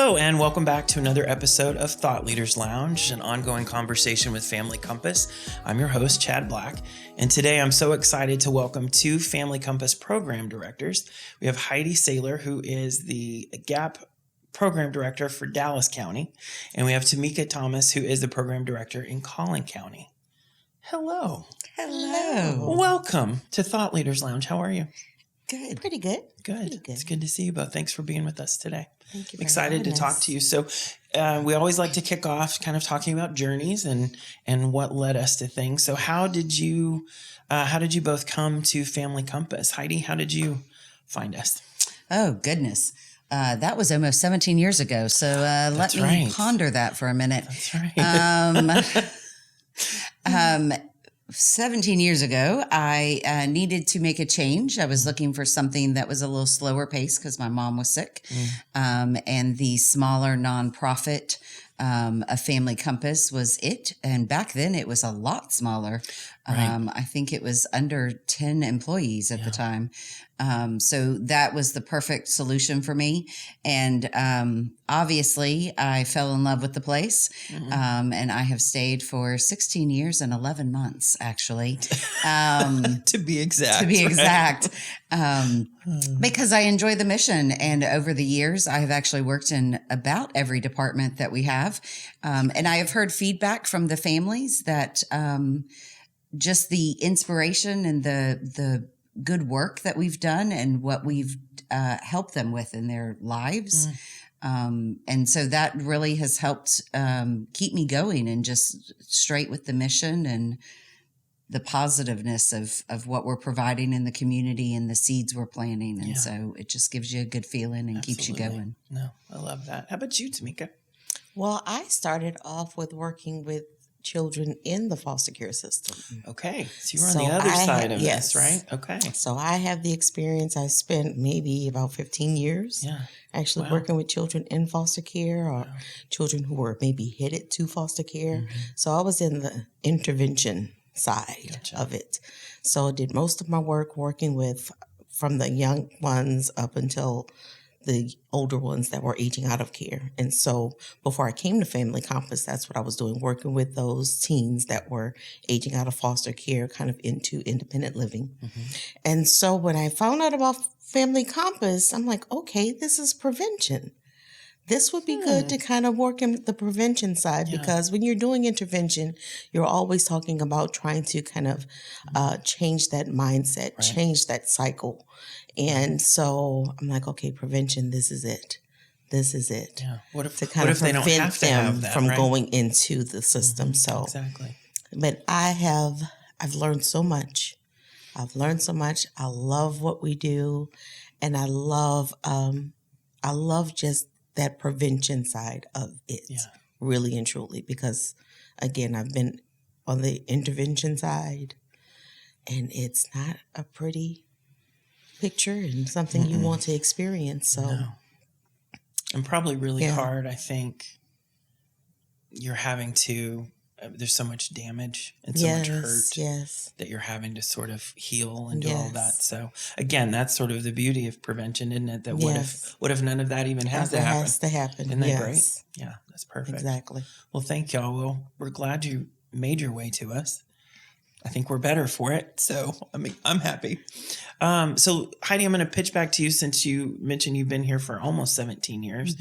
Hello, and welcome back to another episode of Thought Leaders Lounge, an ongoing conversation with Family Compass. I'm your host, Chad Black, and today I'm so excited to welcome two Family Compass program directors. We have Heidi Saylor, who is the GAP program director for Dallas County, and we have Tomeka Thomas, who is the program director in Collin County. Hello. Hello. Welcome to Thought Leaders Lounge. How are you? Good. Pretty good. Good. Pretty good. It's good to see you both. Thanks for being with us today. Thank you. I'm excited to talk to you. So we always like to kick off kind of talking about journeys and what led us to things. So how did you both come to Family Compass? Heidi, how did you find us? Oh, goodness. That was almost 17 years ago. So let me ponder that for a minute. That's right. 17 years ago, I needed to make a change. I was looking for something that was a little slower pace because my mom was sick. And the smaller nonprofit, a Family Compass was it. And back then it was a lot smaller. Right. I think it was under 10 employees at the time. So that was the perfect solution for me. And obviously I fell in love with the place. And I have stayed for 16 years and 11 months, actually. To be exact. Because I enjoy the mission. And over the years, I have actually worked in about every department that we have. And I have heard feedback from the families that just the inspiration and the good work that we've done and what we've helped them with in their lives. And so that really has helped keep me going and just straight with the mission and the positiveness of what we're providing in the community and the seeds we're planting. And so it just gives you a good feeling and keeps you going. No, I love that. How about you, Tomeka? Well, I started off with working with children in the foster care system. Okay. So you were on the other side of this, right? Okay. So I have the experience. I spent maybe about 15 years actually working with children in foster care or children who were maybe headed to foster care. So I was in the intervention side of it. So I did most of my work working with from the young ones up until the older ones that were aging out of care. And so before I came to Family Compass, that's what I was doing, working with those teens that were aging out of foster care, kind of into independent living. And so when I found out about Family Compass, I'm like, okay, this is prevention. This would be good to kind of work in the prevention side because when you're doing intervention, you're always talking about trying to kind of change that mindset, change that cycle. And so I'm like, okay, prevention, this is it. This is it. Yeah. What if, to kind of they don't prevent have to them have that, from right? going into the system. So Exactly. But I've learned so much. I love what we do. And I love just that prevention side of it, really and truly, because again, I've been on the intervention side and it's not a pretty picture and something you want to experience. So, and probably really hard. I think you're having to, there's so much damage and so much hurt that you're having to sort of heal and do all that. So again, that's sort of the beauty of prevention, isn't it? That what if none of that even has to happen? Has to happen. Isn't that great? Yeah, that's perfect. Exactly. Well, thank y'all. Well, we're glad you made your way to us. I think we're better for it. So, I'm happy. So Heidi, I'm going to pitch back to you since you mentioned you've been here for almost 17 years.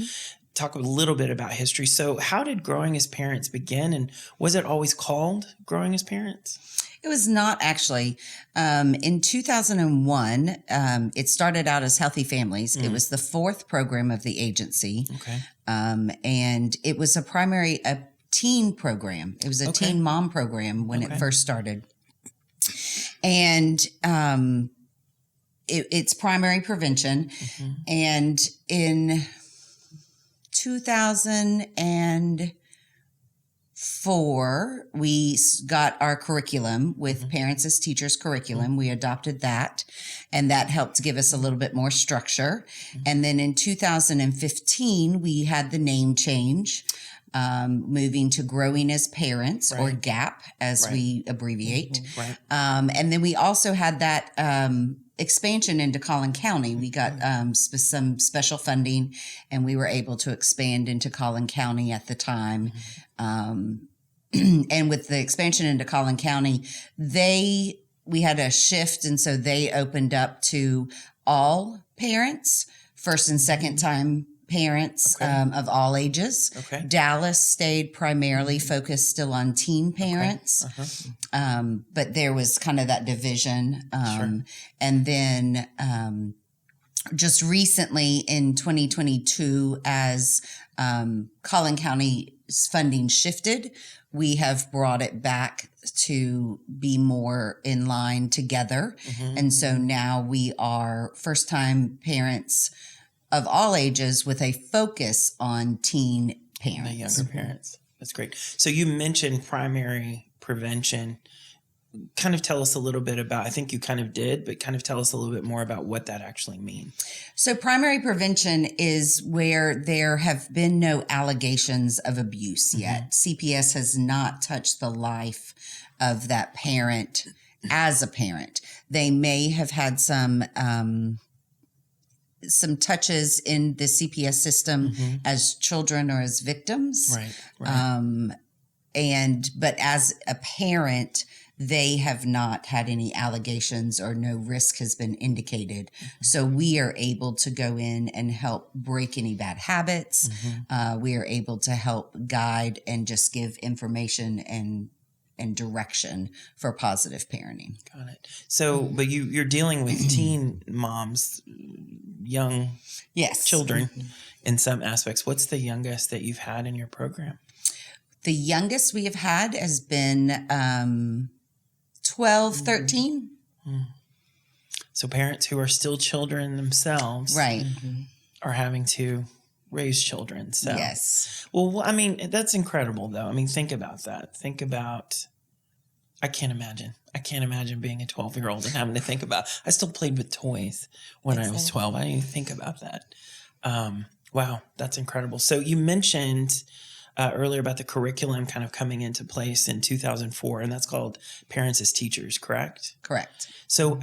Talk a little bit about history. So how did Growing as Parents begin? And was it always called Growing as Parents? It was not actually. In 2001, it started out as Healthy Families. It was the fourth program of the agency. Okay. And it was a teen program. It was a teen mom program when it first started. And it's primary prevention. And in 2004, we got our curriculum with Parents as Teachers curriculum. We adopted that, and that helped give us a little bit more structure. And then in 2015, we had the name change. moving to Growing as Parents, or GAP, as we abbreviate. And then we also had that expansion into Collin County. We got some special funding, and we were able to expand into Collin County at the time. And with the expansion into Collin County, we had a shift, and so they opened up to all parents, first and second time parents of all ages. Dallas stayed primarily focused still on teen parents, but there was kind of that division. And then just recently in 2022, as Collin County's funding shifted, we have brought it back to be more in line together. And so now we are first-time parents of all ages with a focus on teen parents. The younger parents. That's great. So you mentioned primary prevention. Kind of tell us a little bit about, I think you kind of did, but kind of tell us a little bit more about what that actually means. So primary prevention is where there have been no allegations of abuse yet. CPS has not touched the life of that parent as a parent. They may have had some touches in the CPS system as children or as victims. But as a parent, they have not had any allegations or no risk has been indicated. So we are able to go in and help break any bad habits. We are able to help guide and just give information and direction for positive parenting. Got it. So, but you're dealing with teen moms, young children in some aspects. What's the youngest that you've had in your program? The youngest we have had has been 12, 13. So parents who are still children themselves are having to raise children. So yes. Well, I mean, that's incredible though. I mean, think about that. I can't imagine being a 12-year-old and having to think about, I still played with toys when I was 12. I didn't even think about that. Wow, that's incredible. So you mentioned earlier about the curriculum kind of coming into place in 2004, and that's called Parents as Teachers, correct? Correct. So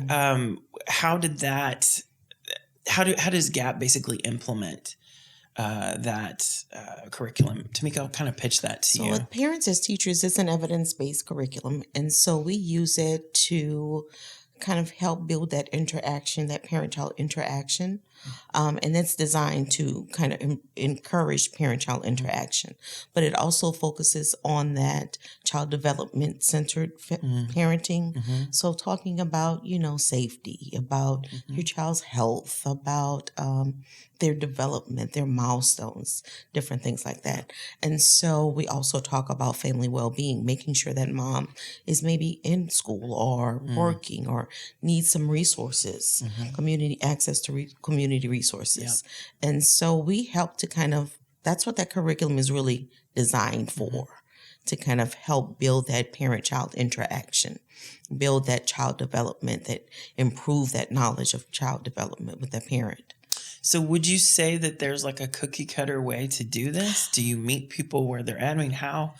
how does GAP basically implement that curriculum? Tomeka, I'll kind of pitch that to you. So with Parents as Teachers, it's an evidence-based curriculum, and so we use it to kind of help build that interaction, that parent-child interaction. And it's designed to kind of encourage parent-child interaction. But it also focuses on that child development-centered parenting. So talking about, safety, about your child's health, about their development, their milestones, different things like that. And so we also talk about family well-being, making sure that mom is maybe in school or working or needs some resources, community access to community resources. And so we help to that's what that curriculum is really designed for, to kind of help build that parent-child interaction, build that child development, that improve that knowledge of child development with the parent. So would you say that there's like a cookie cutter way to do this? Do you meet people where they're at? I mean, how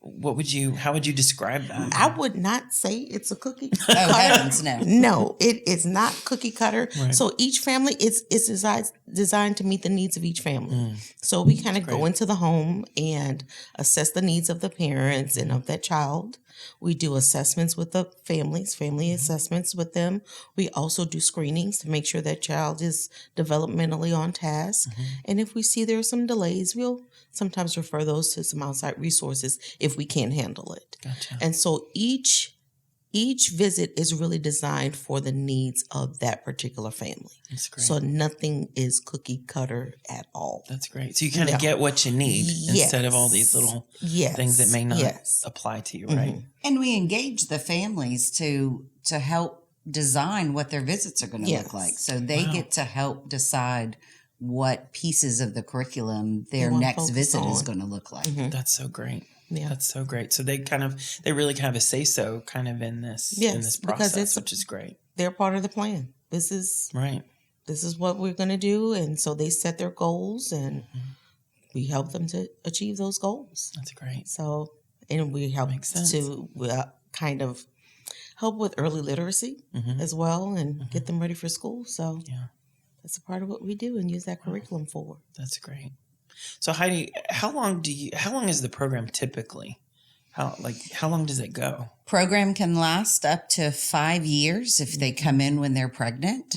would you describe that? I would not say it's a cookie cutter. Oh, heavens, no. No, it is not cookie cutter. Right. So each family is designed to meet the needs of each family. So we kind of go into the home and assess the needs of the parents and of that child. We do assessments with the families, family assessments with them. We also do screenings to make sure that child is developmentally on task. And if we see there are some delays, we'll sometimes refer those to some outside resources if we can't handle it. Gotcha. And so each visit is really designed for the needs of that particular family. That's great. So nothing is cookie cutter at all. That's great. So you kind of get what you need instead of all these little things that may not apply to you, right? And we engage the families to help design what their visits are going to look like. So they get to help decide what pieces of the curriculum their next visit is going to look like. That's so great. Yeah, that's so great. So they really kind of a say so kind of in this process, which is great. They're part of the plan. This is what we're going to do, and so they set their goals, and we help them to achieve those goals. That's great. So, and we help to kind of help with early literacy as well and get them ready for school. So that's a part of what we do and use that curriculum for. That's great. So Heidi, how long is the program typically? How long does it go? Program can last up to 5 years if they come in when they're pregnant.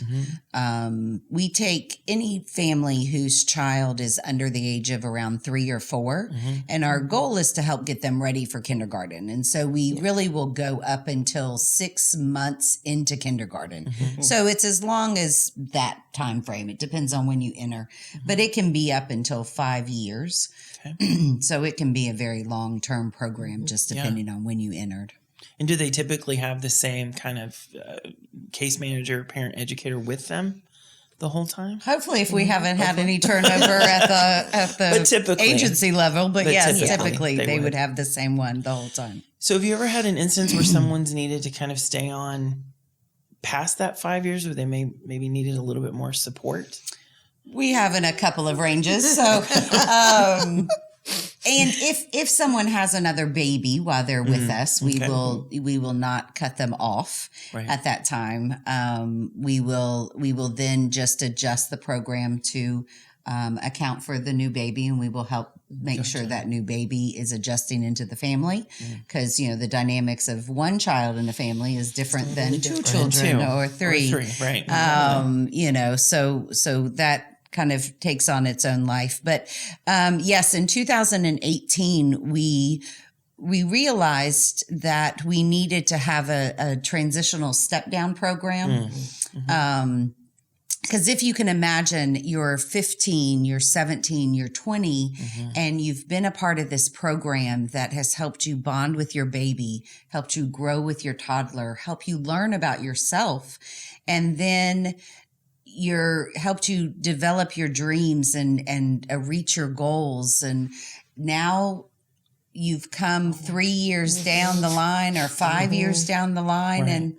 We take any family whose child is under the age of around 3 or 4, and our goal is to help get them ready for kindergarten. And so we really will go up until 6 months into kindergarten. So it's as long as that time frame. It depends on when you enter, but it can be up until 5 years. Okay. So it can be a very long-term program, just depending on when you entered. And do they typically have the same kind of case manager, parent educator with them the whole time? Hopefully, if we haven't had any turnover at the agency level, but yes, typically they would have the same one the whole time. So have you ever had an instance where someone's needed to kind of stay on past that 5 years, or they maybe needed a little bit more support? We have in a couple of ranges. So, and if someone has another baby while they're with us, we will not cut them off at that time. We will then just adjust the program to account for the new baby, and we will help make sure that new baby is adjusting into the family, because the dynamics of one child in the family is different than two children or three. Right. So that kind of takes on its own life. But yes, in 2018, we realized that we needed to have a transitional step down program. Because if you can imagine, you're 15, you're 17, you're 20, and you've been a part of this program that has helped you bond with your baby, helped you grow with your toddler, help you learn about yourself, and then helped you develop your dreams and reach your goals. And now you've come 3 years down the line or 5 years down the line, and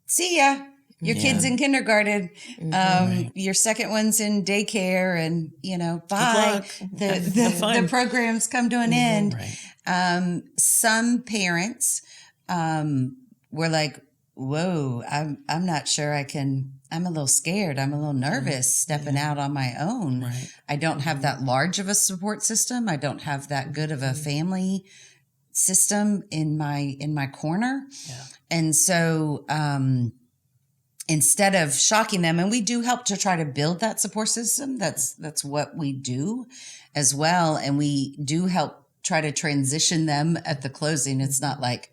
see ya. Your kid's in kindergarten. Your second one's in daycare, and bye. The program's come to an end. Some parents were like, "Whoa, I'm not sure I can. I'm a little scared. I'm a little nervous stepping out on my own. I don't have that large of a support system. I don't have that good of a family system in my corner." And so instead of shocking them, and we do help to try to build that support system. That's what we do as well. And we do help try to transition them at the closing. It's not like,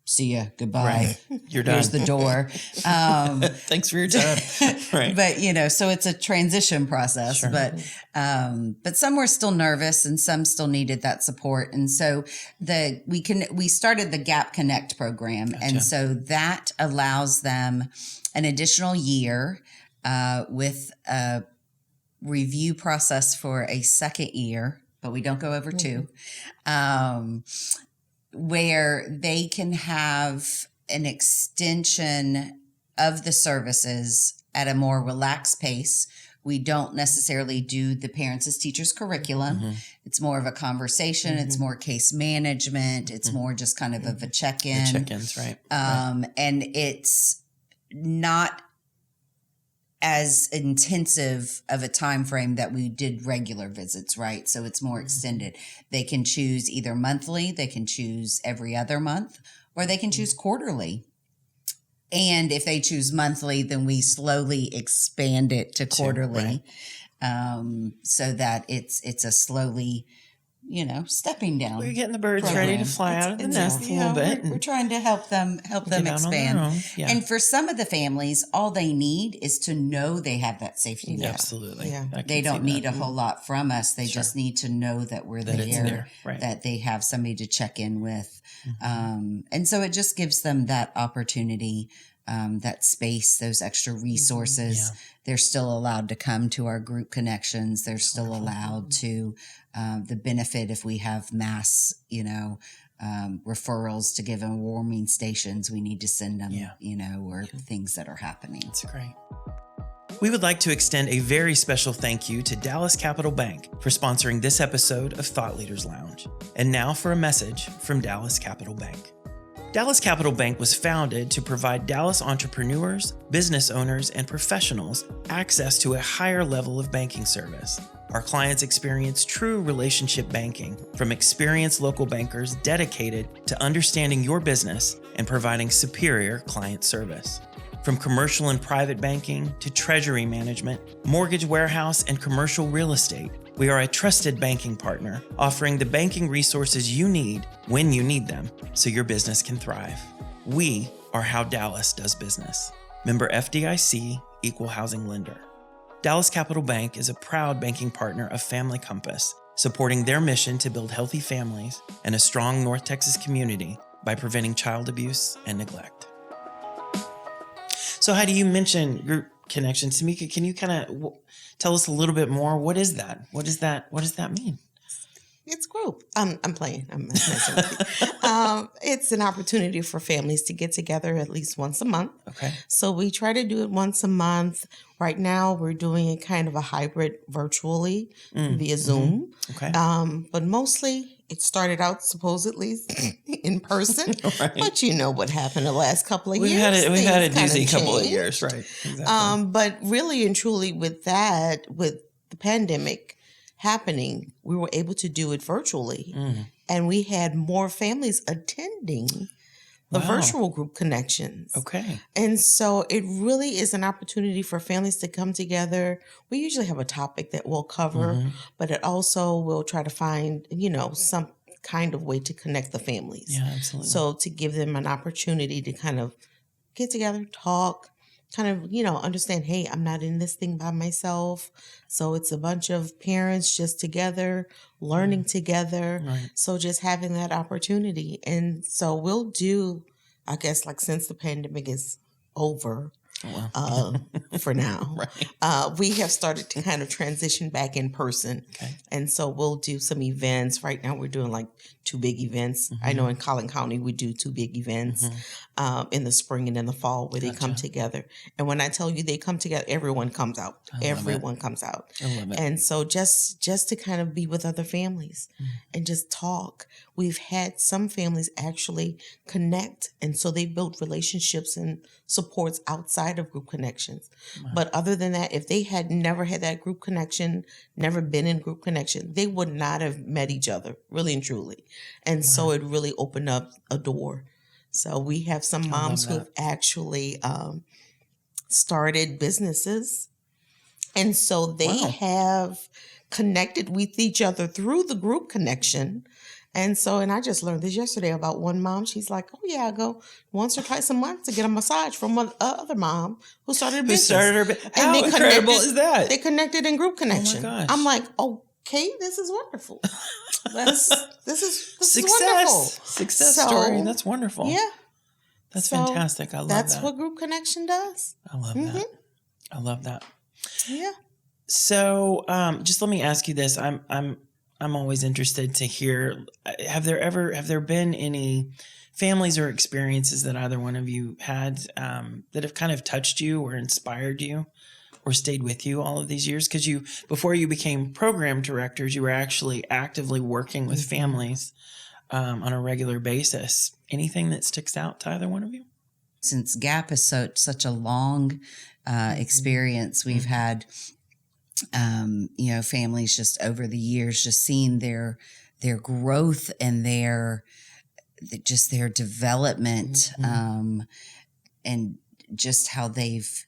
"See ya, goodbye. You're done. Here's the door. Thanks for your time." But so it's a transition process. But some were still nervous, and some still needed that support. And so we started the Gap Connect program, and so that allows them an additional year with a review process for a second year, but we don't go over 2. Where they can have an extension of the services at a more relaxed pace. We don't necessarily do the parents as teachers curriculum. It's more of a conversation. It's more case management. It's more just kind of a check-in. The check-ins, right. And it's not as intensive of a time frame that we did regular visits, right? So it's more extended. They can choose either monthly, they can choose every other month, or they can choose quarterly. And if they choose monthly, then we slowly expand it to quarterly, so that it's a slowly, stepping down. We're getting the birds ready to fly out of the nest a little bit. We're trying to help them expand. And for some of the families, all they need is to know they have that safety net. Absolutely. They don't need a whole lot from us. They just need to know that we're there, that they have somebody to check in with. And so it just gives them that opportunity, that space, those extra resources. They're still allowed to come to our group connections. They're still allowed to the benefit if we have mass, referrals to give them warming stations. We need to send them, or things that are happening. That's great. We would like to extend a very special thank you to Dallas Capital Bank for sponsoring this episode of Thought Leaders Lounge. And now for a message from Dallas Capital Bank. Dallas Capital Bank was founded to provide Dallas entrepreneurs, business owners, and professionals access to a higher level of banking service. Our clients experience true relationship banking from experienced local bankers dedicated to understanding your business and providing superior client service. From commercial and private banking to treasury management, mortgage warehouse, and commercial real estate, we are a trusted banking partner, offering the banking resources you need when you need them so your business can thrive. We are how Dallas does business. Member FDIC, Equal Housing Lender. Dallas Capital Bank is a proud banking partner of Family Compass, supporting their mission to build healthy families and a strong North Texas community by preventing child abuse and neglect. So Heidi, you mentioned group connections. Tomeka, can you kind of tell us a little bit more? What is that? What does that mean? It's group. I'm playing. I'm messing with you. It's an opportunity for families to get together at least once a month. Okay. So we try to do it once a month. Right now, we're doing it kind of a hybrid virtually via Zoom. Okay. But mostly it started out supposedly in person. Right. But you know what happened the last couple of We've years. had a doozy couple of years, right? Exactly. But really and truly with that, with the pandemic happening, we were able to do it virtually. And we had more families attending the virtual group connections. Okay. And so it really is an opportunity for families to come together. We usually have a topic that we'll cover, but it also will try to find, some kind of way to connect the families. Yeah, absolutely. So to give them an opportunity to kind of get together, talk, kind of, understand, hey, I'm not in this thing by myself. So it's a bunch of parents just together, learning together. Right. So just having that opportunity. And so we'll do, I guess, like since the pandemic is over, for now, we have started to kind of transition back in person. Okay. And so we'll do some events. Right now we're doing like 2 big events. I know in Collin County we do 2 big events in the spring and in the fall where they come together. And when I tell you they come together, everyone comes out. Everyone comes out. I love it. And so just to kind of be with other families and just talk. We've had some families actually connect. And so they built relationships and supports outside of group connections. Wow. But other than that, if they had never had that group connection, never been in group connection, they would not have met each other, really and truly. And so it really opened up a door. So we have some moms who have actually started businesses. And so they have connected with each other through the group connection. And I just learned this yesterday about one mom. She's like, oh, yeah, I go once or twice a month to get a massage from one other mom who started a business. How incredible is that? They connected in group connection. Oh, my gosh. I'm like, okay, this is wonderful. This is Success. wonderful. Success story. That's wonderful. Yeah. That's fantastic. I love that. That's what group connection does. I love that. I love that. Yeah. So just let me ask you this. I'm always interested to hear, have there been any families or experiences that either one of you had that have kind of touched you or inspired you or stayed with you all of these years? Because before you became program directors, you were actually actively working with families on a regular basis. Anything that sticks out to either one of you? Since GAP is such a long experience, we've had families just over the years, just seeing their growth and their development, and just how they've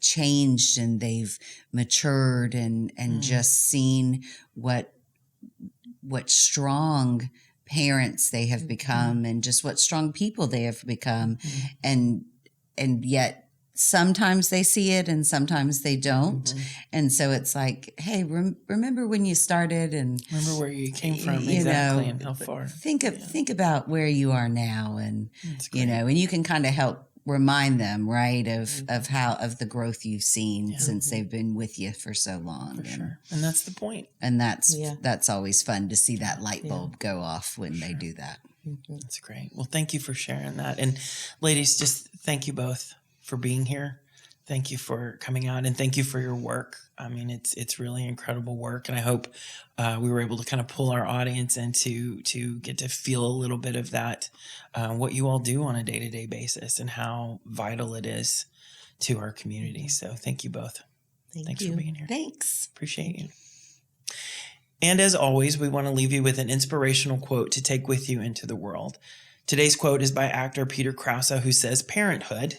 changed and they've matured and just seen what strong parents they have become and just what strong people they have become. And yet sometimes they see it and sometimes they don't. And so it's like, hey, remember when you started and remember where you came from, exactly, and how far. Think about where you are now, and and you can kind of help remind them, right, of the growth you've seen since they've been with you for so long. For sure. And that's the point. And that's always fun to see that light bulb go off when they do that. That's great. Well, thank you for sharing that. And ladies, just thank you both for being here. Thank you for coming out, and thank you for your work. I mean, it's really incredible work, and I hope we were able to kind of pull our audience into to get to feel a little bit of that, what you all do on a day-to-day basis and how vital it is to our community. So thank you both. Thanks for being here. Thanks. Appreciate you. And as always, we want to leave you with an inspirational quote to take with you into the world. Today's quote is by actor Peter Krause, who says, "Parenthood,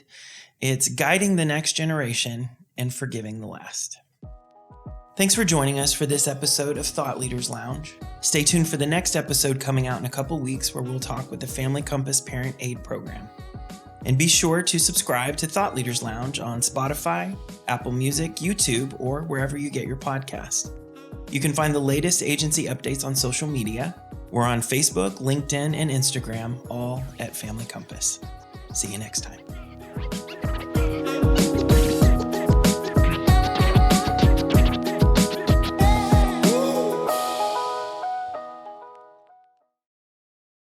it's guiding the next generation and forgiving the last." Thanks for joining us for this episode of Thought Leaders Lounge. Stay tuned for the next episode coming out in a couple weeks, where we'll talk with the Family Compass Parent Aid Program. And be sure to subscribe to Thought Leaders Lounge on Spotify, Apple Music, YouTube, or wherever you get your podcast. You can find the latest agency updates on social media. We're on Facebook, LinkedIn, and Instagram, all at Family Compass. See you next time.